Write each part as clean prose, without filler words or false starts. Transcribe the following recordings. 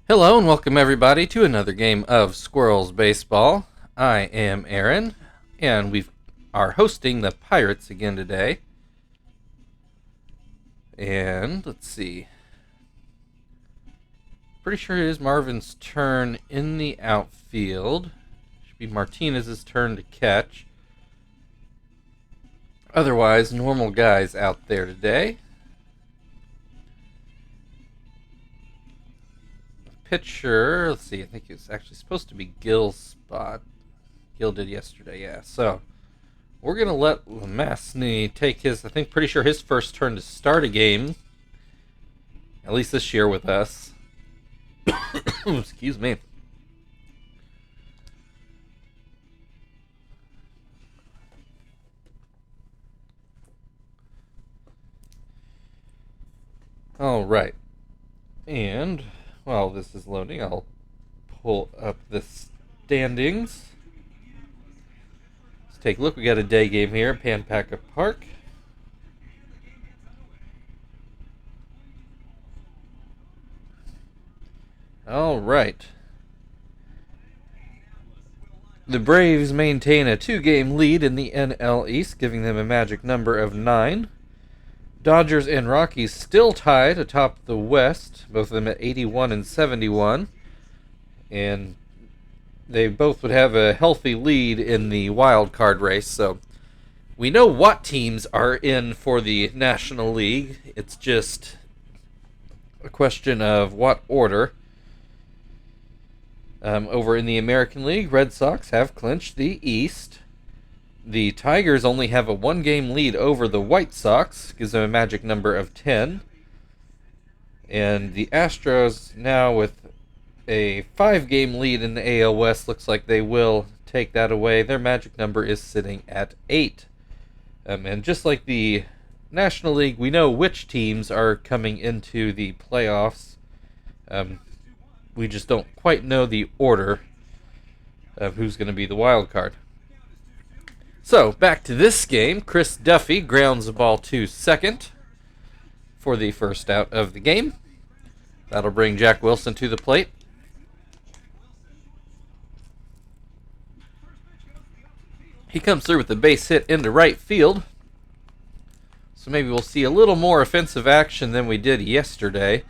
Hello and welcome everybody to another game of Squirrels Baseball. I am Aaron, and we are hosting the Pirates again today. And let's see. Pretty sure it is Marvin's turn in the outfield. Should be Martinez's turn to catch. Otherwise, normal guys out there today. Pitcher, let's see, I think it was actually supposed to be Gil's spot. Gil did yesterday, yeah. So we're gonna let Lemasny take his, I think, pretty sure his first turn to start a game, at least this year with us. Excuse me. All right, and while this is loading, I'll pull up the standings. Let's take a look. We got a day game here at Panpaca Park. All right. The Braves maintain a 2-game lead in the NL East, giving them a magic number of 9. Dodgers and Rockies still tied atop the West, both of them at 81 and 71. And they both would have a healthy lead in the wild card race. So we know what teams are in for the National League. It's just a question of what order. Over in the American League, Red Sox have clinched the East. The Tigers only have a 1-game lead over the White Sox, gives them a magic number of 10. And the Astros now with a 5-game lead in the AL West, looks like they will take that away. Their magic number is sitting at 8. And just like the National League, we know which teams are coming into the playoffs. We just don't quite know the order of who's going to be the wild card. So, back to this game. Chris Duffy grounds the ball to second for the first out of the game. That'll bring Jack Wilson to the plate. He comes through with a base hit into right field. So maybe we'll see a little more offensive action than we did yesterday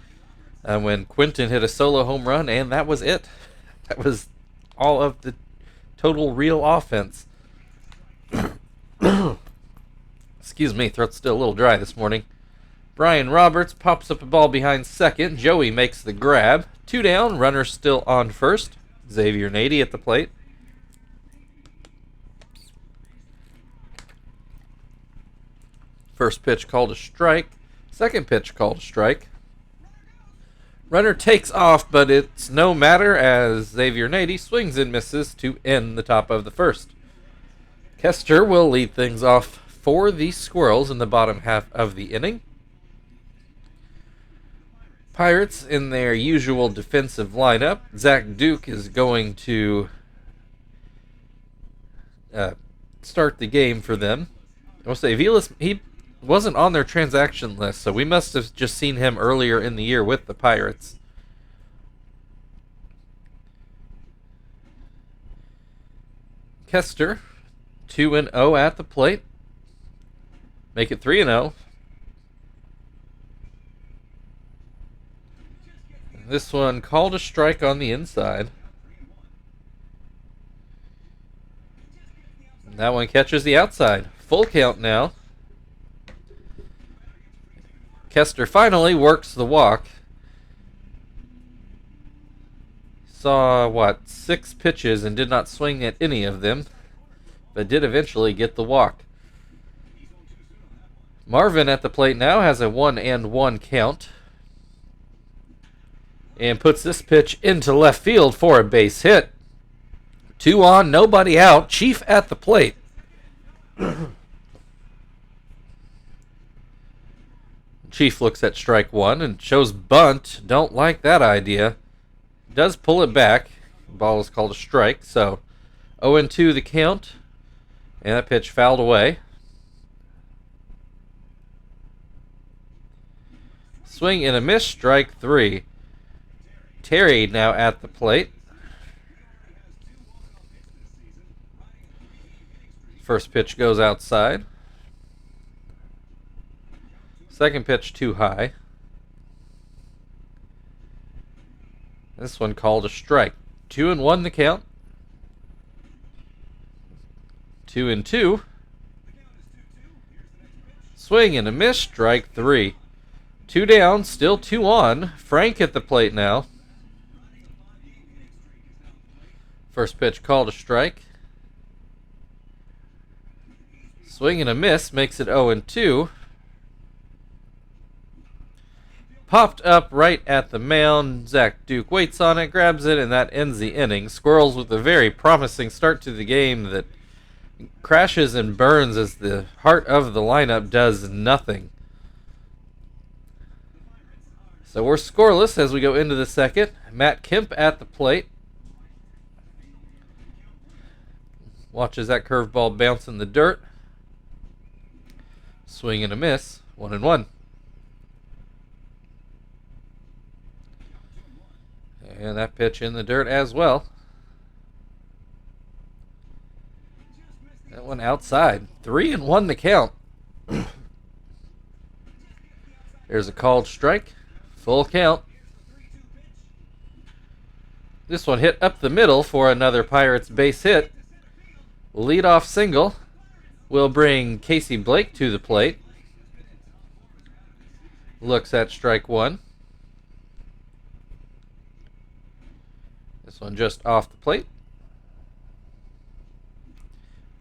when Quinton hit a solo home run, and that was it. That was all of the total real offense. Excuse me, throat's still a little dry this morning. Brian Roberts pops up a ball behind second. Joey makes the grab. 2 down, runner still on first. Xavier Nady at the plate. First pitch called a strike. Second pitch called a strike. Runner takes off, but it's no matter as Xavier Nady swings and misses to end the top of the first. Kester will lead things off for the Squirrels in the bottom half of the inning. Pirates in their usual defensive lineup. Zach Duke is going to start the game for them. I'll say he wasn't on their transaction list, so we must have just seen him earlier in the year with the Pirates. Kester, 2-0 at the plate. Make it 3-0. This one called a strike on the inside. That one catches the outside. Full count now. Kester finally works the walk. Saw, 6 pitches and did not swing at any of them, but did eventually get the walk. Marvin at the plate now has a 1-1 count. And puts this pitch into left field for a base hit. 2 on, nobody out. Chief at the plate. Chief looks at strike 1 and shows bunt. Don't like that idea. Does pull it back. Ball is called a strike. So 0-2 the count. And that pitch fouled away. Swing and a miss, strike 3. Terry now at the plate. First pitch goes outside. Second pitch too high. This one called a strike. 2-1 the count. 2-2. Swing and a miss. Strike 3. 2 down. Still 2 on. Frank at the plate now. First pitch called a strike. Swing and a miss. Makes it 0-2. Popped up right at the mound. Zach Duke waits on it, grabs it, and that ends the inning. Squirrels with a very promising start to the game that crashes and burns as the heart of the lineup does nothing. So we're scoreless as we go into the second. Matt Kemp at the plate. Watches that curveball bounce in the dirt. Swing and a miss. 1-1. And that pitch in the dirt as well. That one outside. 3-1 the count. There's a called strike. Full count. This one hit up the middle for another Pirates base hit. Leadoff single will bring Casey Blake to the plate. Looks at strike 1. This one just off the plate.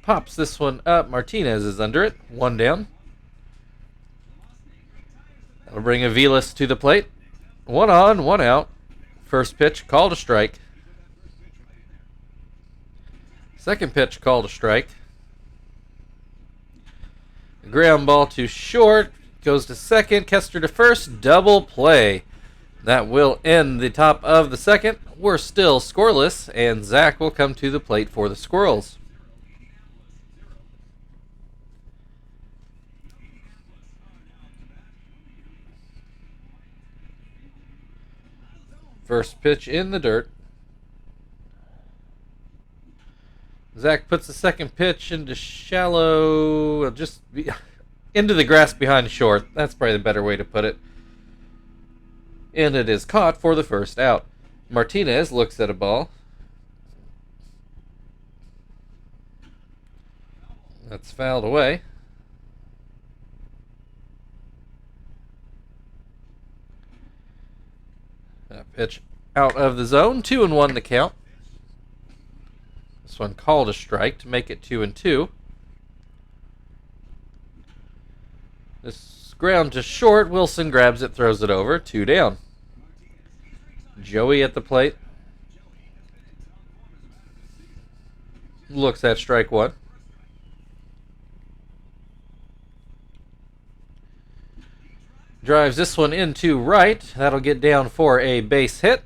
Pops this one up. Martinez is under it. 1 down. That'll bring Aviles to the plate. 1 on, 1 out. First pitch called a strike. Second pitch called a strike. Ground ball to short. Goes to second. Kester to first. Double play. That will end the top of the second. We're still scoreless, and Zach will come to the plate for the Squirrels. First pitch in the dirt. Zach puts the second pitch into shallow, into the grass behind short. That's probably the better way to put it. And it is caught for the first out. Martinez looks at a ball. That's fouled away. That pitch out of the zone. 2-1 the count. This one called a strike to make it 2-2. This ground to short. Wilson grabs it, throws it over. 2 down. Joey at the plate. Looks at strike 1. Drives this one into right. That'll get down for a base hit.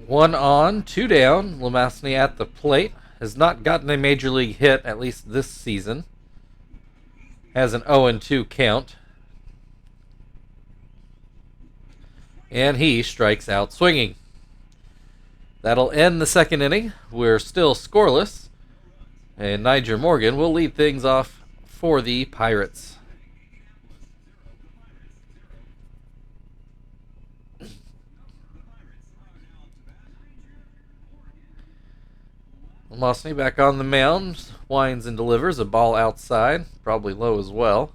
1 on, 2 down. Lemasny at the plate. Has not gotten a major league hit, at least this season. Has an 0-2 count. And he strikes out swinging. That'll end the second inning. We're still scoreless. And Niger Morgan will lead things off for the Pirates. Lemasny back on the mound. Winds and delivers a ball outside. Probably low as well.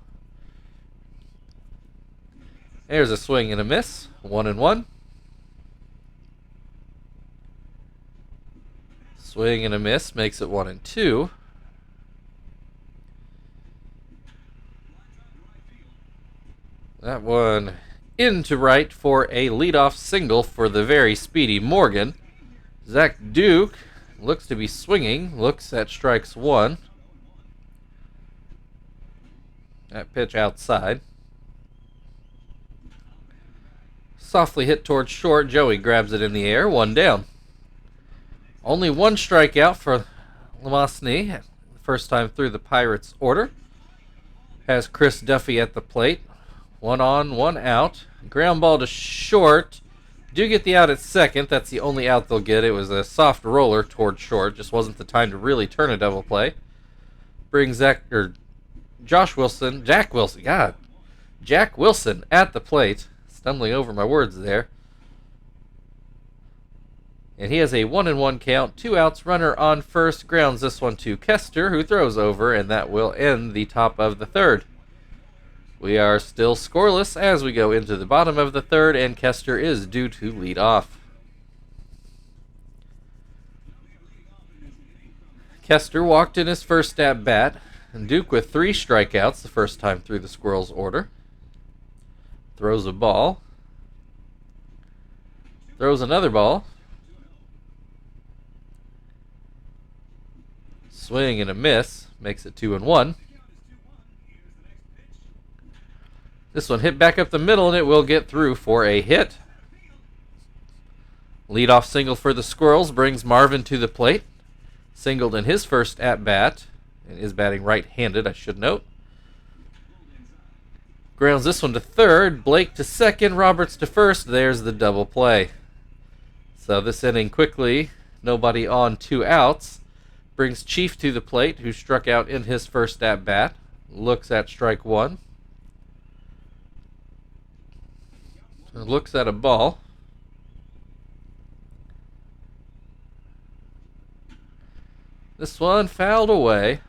There's a swing and a miss. 1-1. Swing and a miss makes it 1-2. That one into right for a leadoff single for the very speedy Morgan. Zach Duke looks to be swinging. Looks at strikes 1. That pitch outside. Softly hit towards short. Joey grabs it in the air. 1 down. Only 1 strikeout for Lemasny. First time through the Pirates order. Has Chris Duffy at the plate. 1 on, 1 out. ground ball to short. Do get the out at second. That's the only out they'll get. It was a soft roller toward short. Just wasn't the time to really turn a double play. Brings Jack Wilson at the plate. Stumbling over my words there. And he has a 1-1 count, 2 outs, runner on first, grounds this one to Kester, who throws over, and that will end the top of the third. We are still scoreless as we go into the bottom of the third, and Kester is due to lead off. Kester walked in his first at bat, and Duke with 3 strikeouts the first time through the Squirrels' order. Throws a ball. Throws another ball. Swing and a miss. Makes it 2-1. This one hit back up the middle, and it will get through for a hit. Leadoff single for the Squirrels brings Marvin to the plate. Singled in his first at-bat, and is batting right-handed, I should note. Grounds this one to third. Blake to second. Roberts to first. There's the double play. So this inning quickly, nobody on, 2 outs. Brings Chief to the plate, who struck out in his first at-bat. Looks at strike 1. Looks at a ball. This one fouled away.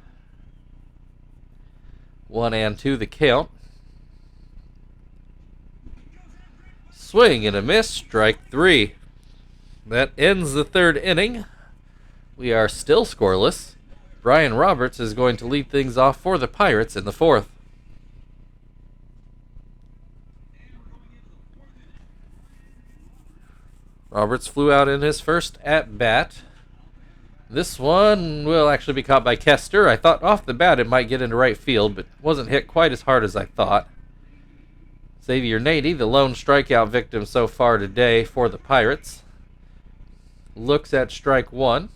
1-2 the count. Swing and a miss, strike 3. That ends the third inning. We are still scoreless. Brian Roberts is going to lead things off for the Pirates in the fourth. Roberts flew out in his first at-bat. This one will actually be caught by Kester. I thought off the bat it might get into right field, but wasn't hit quite as hard as I thought. Xavier Nady, the lone strikeout victim so far today for the Pirates. Looks at strike 1.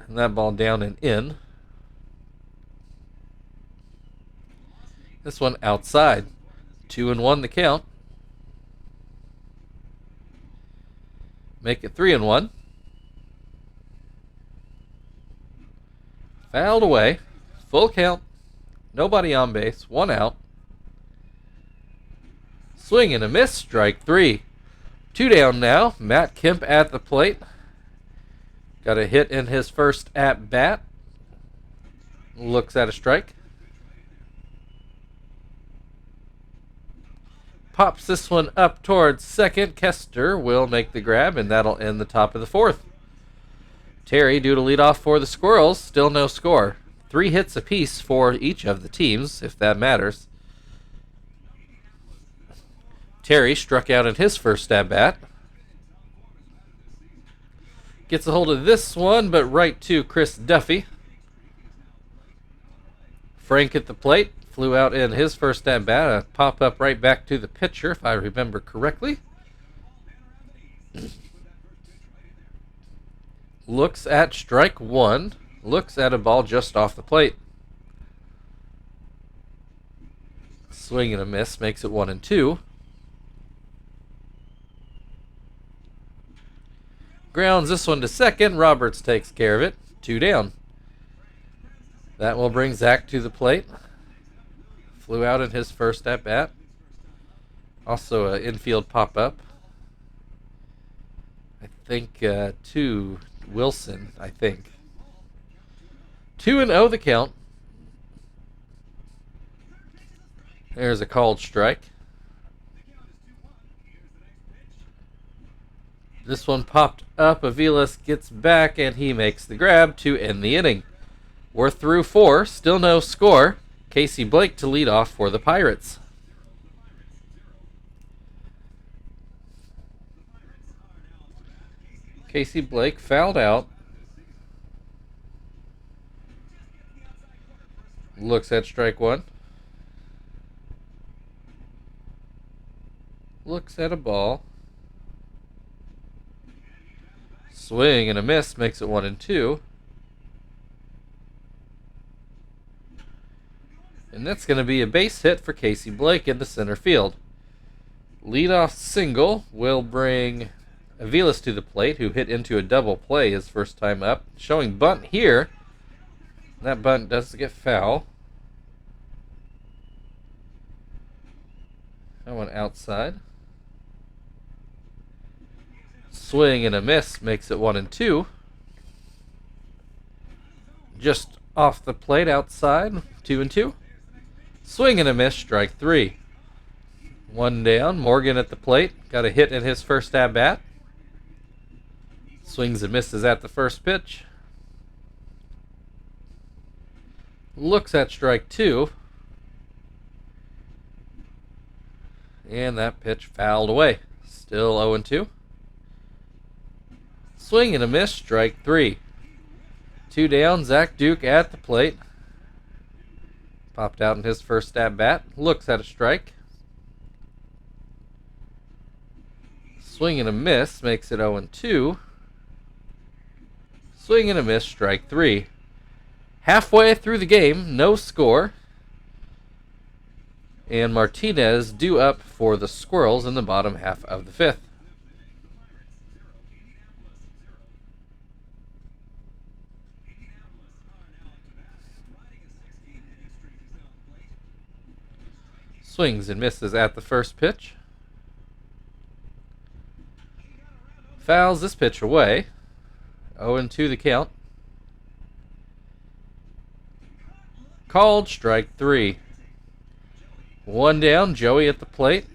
And that ball down and in. This one outside. 2-1 the count. Make it 3-1. Fouled away. Full count. Nobody on base. 1 out. Swing and a miss. Strike 3. 2 down now. Matt Kemp at the plate. Got a hit in his first at-bat. Looks at a strike. Pops this one up towards second. Kester will make the grab, and that'll end the top of the fourth. Terry due to lead off for the Squirrels. Still no score. 3 hits apiece for each of the teams, if that matters. Terry struck out in his first at-bat. Gets a hold of this one, but right to Chris Duffy. Frank at the plate. Flew out in his first at-bat. A pop-up right back to the pitcher, if I remember correctly. Looks at strike 1. Looks at a ball just off the plate. Swing and a miss makes it 1-2. Grounds this one to second. Roberts takes care of it. 2 down. That will bring Zach to the plate. Flew out in his first at-bat. Also an infield pop-up. I think to Wilson, I think. 2-0 the count. There's a called strike. This one popped up. Aviles gets back, and he makes the grab to end the inning. We're through 4. Still no score. Casey Blake to lead off for the Pirates. Casey Blake fouled out. Looks at strike 1. Looks at a ball. Swing and a miss makes it 1-2. And it's going to be a base hit for Casey Blake into center field. Leadoff single will bring Aviles to the plate, who hit into a double play his first time up. Showing bunt here. That bunt does get foul. That one outside. Swing and a miss makes it 1-2. Just off the plate outside, 2-2. Swing and a miss, strike 3. One down. Morgan at the plate. Got a hit in his first at-bat. Swings and misses at the first pitch. Looks at strike 2. And that pitch fouled away. Still 0-2. Swing and a miss, strike 3. 2 down. Zach Duke at the plate. Popped out in his first at-bat. Looks at a strike. Swing and a miss makes it 0-2. Swing and a miss, strike 3. Halfway through the game, no score. And Martinez due up for the Squirrels in the bottom half of the 5th. Swings and misses at the first pitch. Fouls this pitch away. 0-2 the count. Called strike 3. 1 down. Joey at the plate.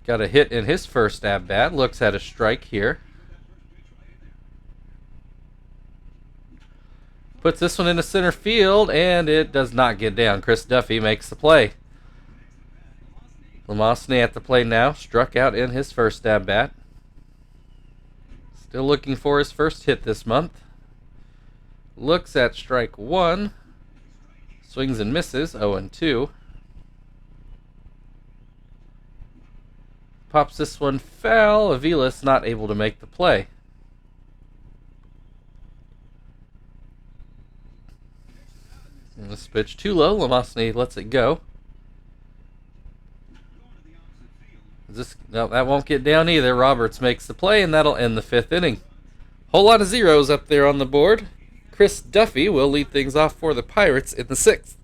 Got a hit in his first at-bat. Looks at a strike here. Puts this one into center field, and it does not get down. Chris Duffy makes the play. Lamosny at the plate now. Struck out in his first at-bat. Still looking for his first hit this month. Looks at strike 1. Swings and misses, 0-2. Pops this one foul. Aviles not able to make the play. And this pitch too low. Lamosny lets it go. No, that won't get down either. Roberts makes the play, and that'll end the 5th inning. Whole lot of zeros up there on the board. Chris Duffy will lead things off for the Pirates in the 6th.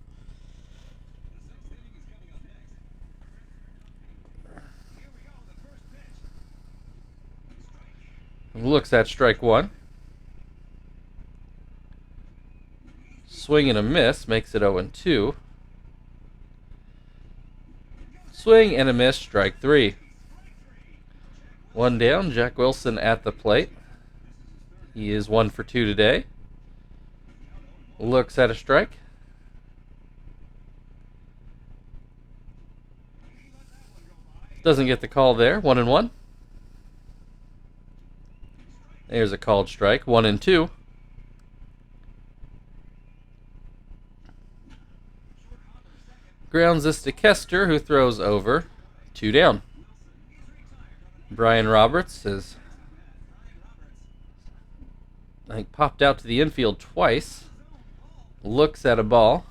Looks at strike 1. Swing and a miss makes it 0-2. Swing and a miss, strike 3. 1 down. Jack Wilson at the plate. He is 1 for 2 today. Looks at a strike. Doesn't get the call there. 1-1. There's a called strike. 1-2. Grounds this to Kester, who throws over. 2 down. Brian Roberts has, I think, popped out to the infield twice. Looks at a ball.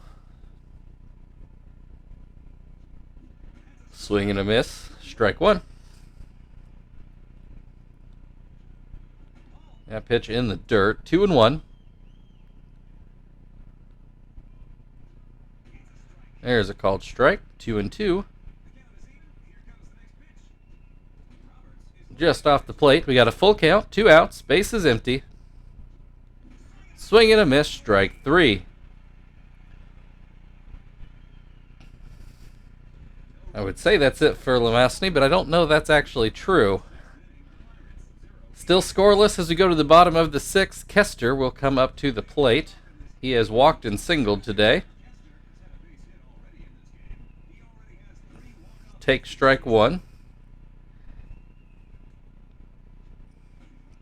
Swing and a miss. Strike 1. That pitch in the dirt. 2-1. There's a called strike. 2-2. Just off the plate. We got a full count. 2 outs. Base is empty. Swing and a miss. Strike 3. I would say that's it for Lamosny, but I don't know that's actually true. Still scoreless as we go to the bottom of the 6th. Kester will come up to the plate. He has walked and singled today. Take strike 1.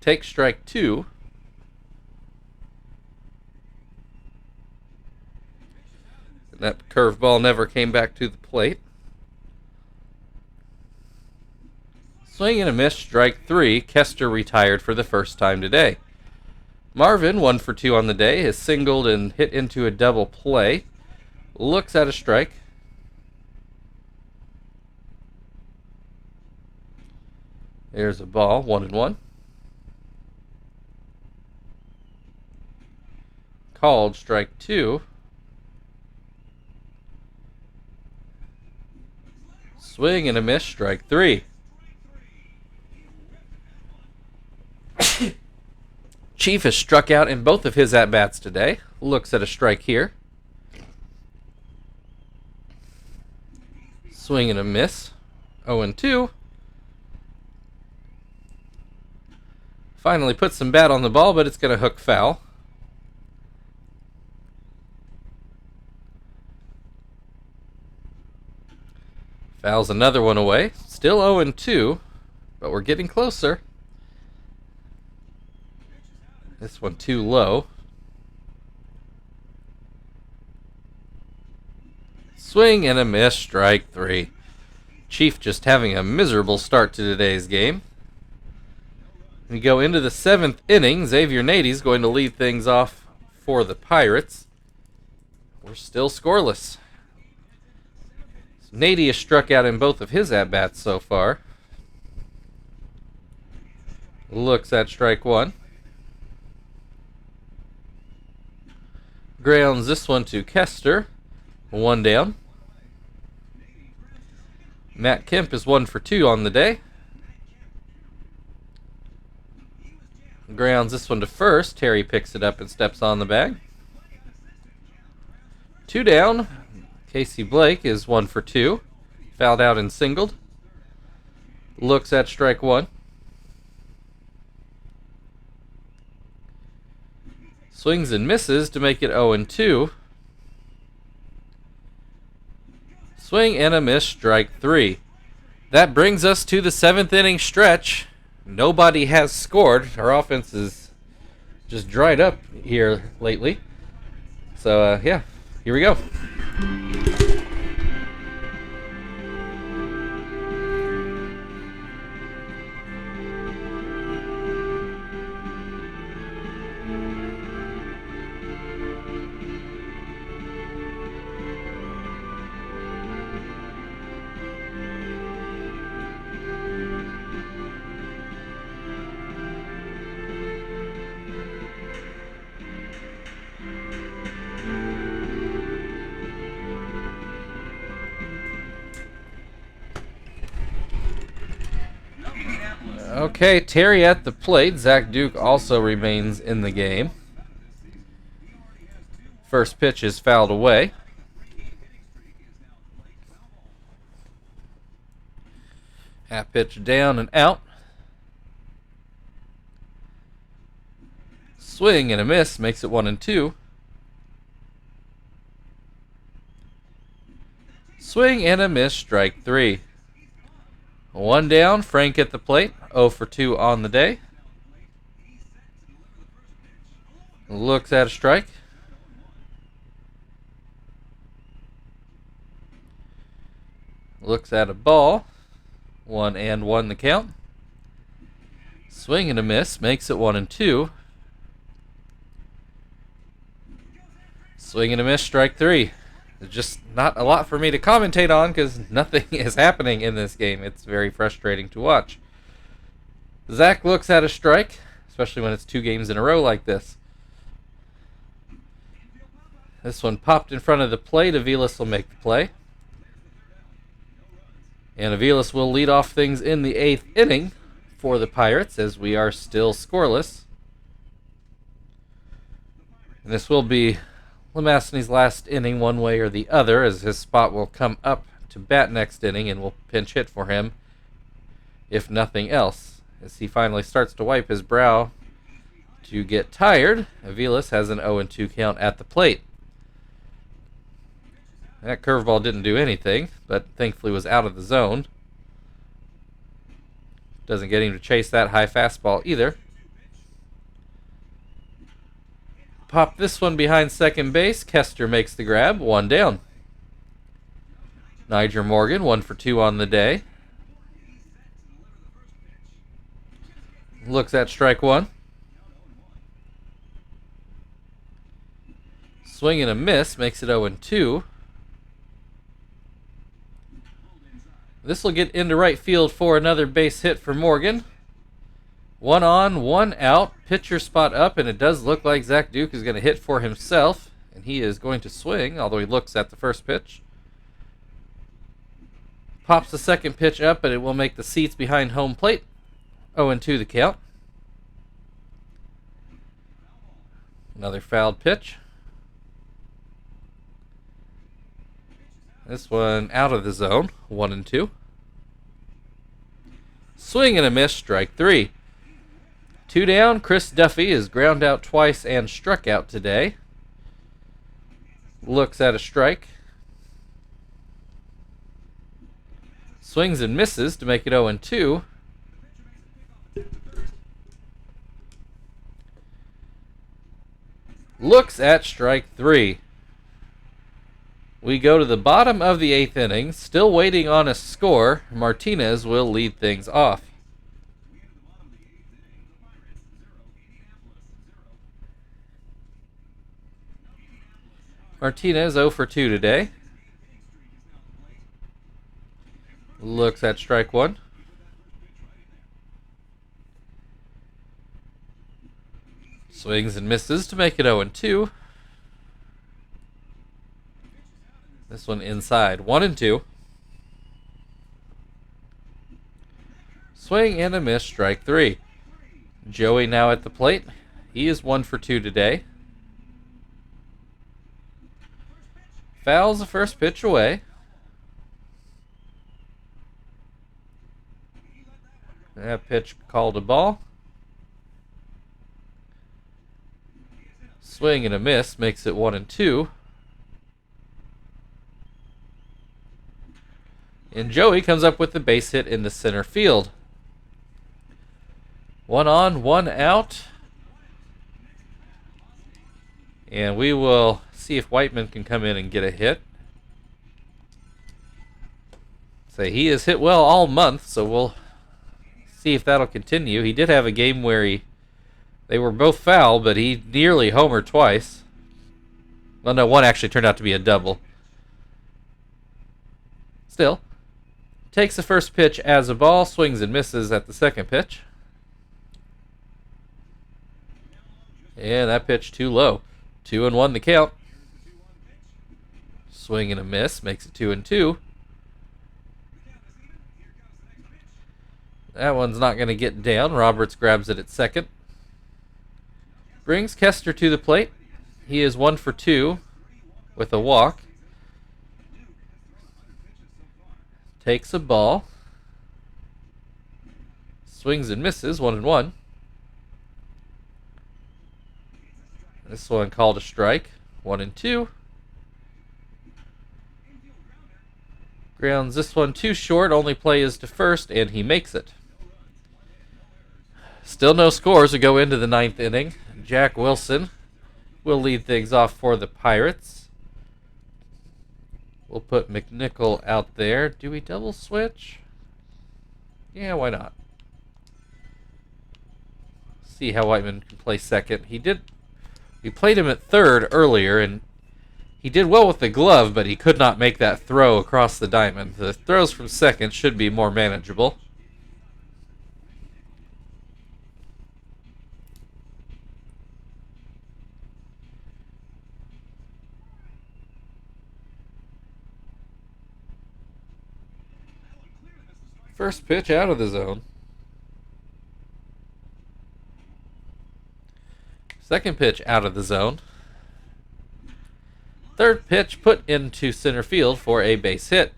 Take strike 2. That curveball never came back to the plate. Swing and a miss, strike 3. Kester retired for the first time today. Marvin, 1 for 2 on the day, has singled and hit into a double play. Looks at a strike. There's a ball, 1-1. Called strike 2. Swing and a miss, strike 3. Chief has struck out in both of his at-bats today. Looks at a strike here. Swing and a miss, 0-2. Finally put some bat on the ball, but it's going to hook foul. Fouls another one away. Still 0-2, but we're getting closer. This one too low. Swing and a miss, strike 3. Chief just having a miserable start to today's game. We go into the 7th inning. Xavier Nady's going to lead things off for the Pirates. We're still scoreless. Nady has struck out in both of his at-bats so far. Looks at strike 1. Grounds this one to Kester. 1 down. Matt Kemp is 1 for 2 on the day. Grounds this one to first. Terry picks it up and steps on the bag. 2 down. Casey Blake is 1 for 2. Fouled out and singled. Looks at strike 1. Swings and misses to make it 0-2. Swing and a miss, strike 3. That brings us to the 7th inning stretch. Nobody has scored. Our offense is just dried up here lately. So, yeah, here we go. Okay, Terry at the plate. Zach Duke also remains in the game. First pitch is fouled away. Half pitch down and out. Swing and a miss makes it 1-2. Swing and a miss, strike 3. 1 down, Frank at the plate, 0 for 2 on the day. Looks at a strike. Looks at a ball. 1-1 the count. Swing and a miss makes it 1-2. Swing and a miss, strike 3. There's just not a lot for me to commentate on because nothing is happening in this game. It's very frustrating to watch. Zach looks at a strike, especially when it's 2 games in a row like this. This one popped in front of the plate. Aviles will make the play. And Aviles will lead off things in the 8th inning for the Pirates as we are still scoreless. And this will be Lemastny's last inning one way or the other, as his spot will come up to bat next inning and we'll pinch hit for him, if nothing else. As he finally starts to wipe his brow to get tired, Aviles has an 0-2 count at the plate. That curveball didn't do anything, but thankfully was out of the zone. Doesn't get him to chase that high fastball either. Pop this one behind second base. Kester makes the grab. 1 down. Niger Morgan, 1 for 2 on the day. Looks at strike 1. Swing and a miss makes it 0-2. This will get into right field for another base hit for Morgan. 1 on, 1 out. Pitcher spot up, and it does look like Zach Duke is going to hit for himself. And he is going to swing, although he looks at the first pitch. Pops the second pitch up, but it will make the seats behind home plate. 0-2 the count. Another fouled pitch. This one out of the zone. 1-2. Swing and a miss. Strike 3. 2 down. Chris Duffy is ground out twice and struck out today. Looks at a strike. Swings and misses to make it 0-2. Looks at strike 3. We go to the bottom of the 8th inning, still waiting on a score. Martinez will lead things off. Martinez 0 for 2 today. Looks at strike 1. Swings and misses to make it 0-2. This one inside. 1-2. Swing and a miss. Strike 3. Joey now at the plate. He is 1 for 2 today. Fouls the first pitch away. That pitch called a ball. Swing and a miss makes it 1-2. And Joey comes up with the base hit in the center field. 1 on, 1 out. And we will see if Whiteman can come in and get a hit. Say he has hit well all month, so we'll see if that'll continue. He did have a game where they were both foul, but he nearly homered twice. Well, no, one actually turned out to be a double. Still, takes the first pitch as a ball, swings and misses at the second pitch. And that pitch too low. 2-1 the count. Swing and a miss makes it 2-2. That one's not going to get down. Roberts grabs it at second. Brings Kester to the plate. He is 1 for 2 with a walk. Takes a ball. Swings and misses. 1-1. This one called a strike. 1-2. Grounds this one too short. Only play is to first, and he makes it. Still no scores to go into the 9th inning. Jack Wilson will lead things off for the Pirates. We'll put McNichol out there. Do we double switch? Yeah, why not? See how Whiteman can play second. We played him at third earlier, and he did well with the glove, but he could not make that throw across the diamond. The throws from second should be more manageable. First pitch out of the zone. Second pitch out of the zone. Third pitch put into center field for a base hit.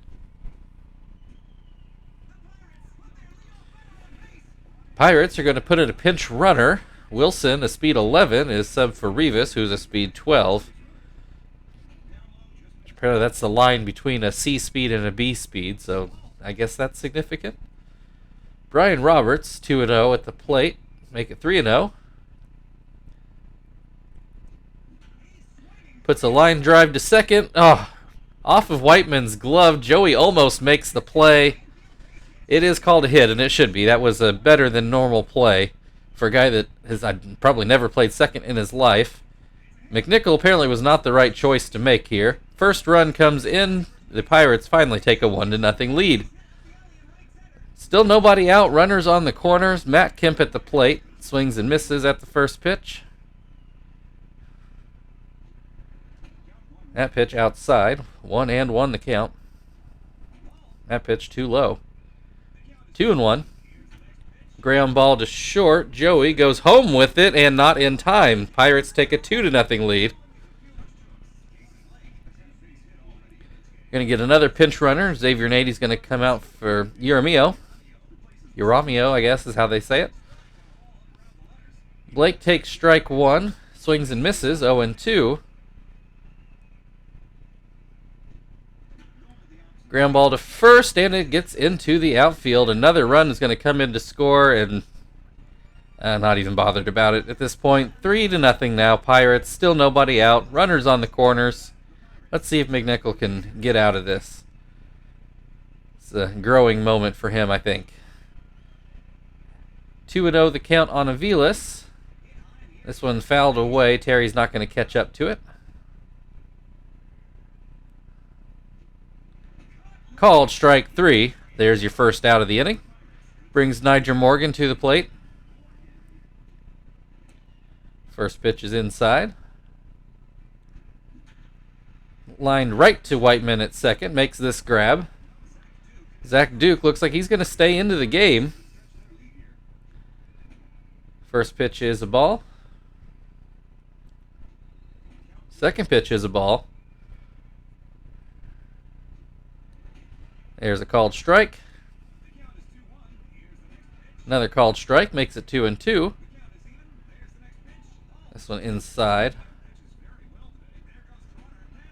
Pirates are going to put in a pinch runner. Wilson, a speed 11, is sub for Rivas, who's a speed 12. Apparently that's the line between a C speed and a B speed, so I guess that's significant. Brian Roberts, 2-0 at the plate. Make it 3-0. Puts a line drive to second. Oh, off of Whiteman's glove. Joey almost makes the play. It is called a hit, and it should be. That was a better than normal play for a guy that has probably never played second in his life. McNichol apparently was not the right choice to make here. First run comes in. The Pirates finally take a 1-0 lead. Still nobody out. Runners on the corners. Matt Kemp at the plate. Swings and misses at the first pitch. That pitch outside. 1-1 the count. That pitch too low. 2-1. Ground ball to short. Joey goes home with it and not in time. Pirates take a 2-0 lead. Going to get another pinch runner. Xavier Nady's going to come out for Uramio. Uramio, I guess is how they say it. Blake takes strike one. Swings and misses. 0-2. Ground ball to first, and it gets into the outfield. Another run is going to come in to score, and not even bothered about it at this point. 3-0 now. Pirates, still nobody out. Runners on the corners. Let's see if McNichol can get out of this. It's a growing moment for him, I think. 2-0 the count on Aviles. This one fouled away. Terry's not going to catch up to it. Called strike 3. There's your first out of the inning. Brings Niger Morgan to the plate. First pitch is inside. Lined right to Whiteman at second. Makes this grab. Zach Duke looks like he's going to stay into the game. First pitch is a ball. Second pitch is a ball. There's a called strike. Another called strike makes it 2-2. This one inside.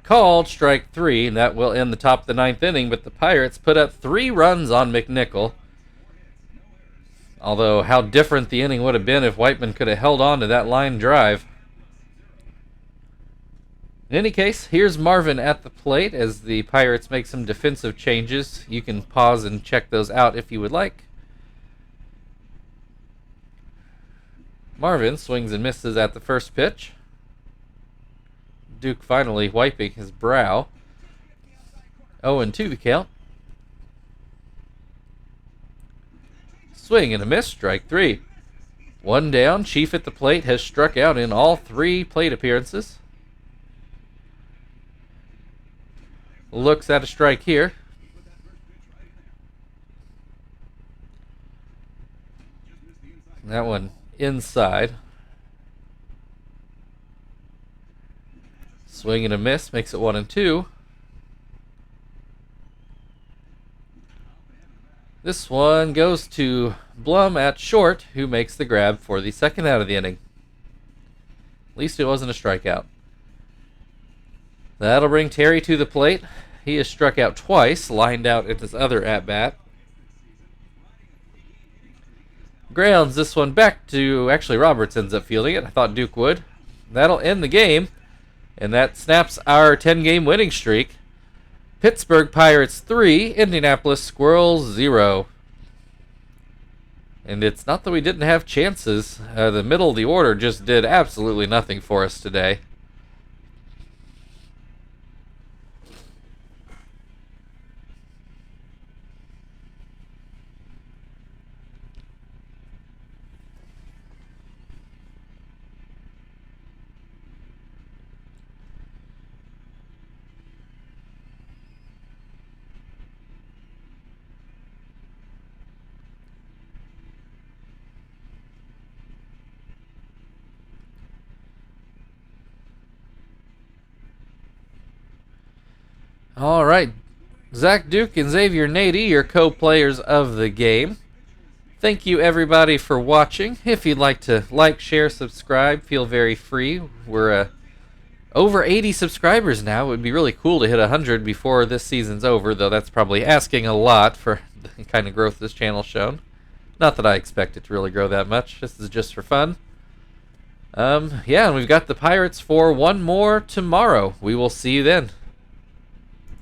Called strike 3, and that will end the top of the 9th inning, but the Pirates put up 3 runs on McNichol. Although, how different the inning would have been if Whiteman could have held on to that line drive. In any case, here's Marvin at the plate as the Pirates make some defensive changes. You can pause and check those out if you would like. Marvin swings and misses at the first pitch. Duke finally wiping his brow. 0-2 the count. Swing and a miss, strike 3. One down. Chief at the plate has struck out in all 3 plate appearances. Looks at a strike here. That one inside. Swing and a miss makes it 1-2. This one goes to Blum at short, who makes the grab for the second out of the inning. At least it wasn't a strikeout. That'll bring Terry to the plate. He has struck out twice, lined out at his other at-bat. Grounds this one back to, actually Roberts ends up fielding it. I thought Duke would. That'll end the game, and that snaps our 10-game winning streak. Pittsburgh Pirates 3, Indianapolis Squirrels 0. And it's not that we didn't have chances. The middle of the order just did absolutely nothing for us today. All right, Zach Duke and Xavier Nady, your co-players of the game. Thank you, everybody, for watching. If you'd like to like, share, subscribe, feel very free. We're over 80 subscribers now. It would be really cool to hit 100 before this season's over, though that's probably asking a lot for the kind of growth this channel's shown. Not that I expect it to really grow that much. This is just for fun. Yeah, and we've got the Pirates for one more tomorrow. We will see you then.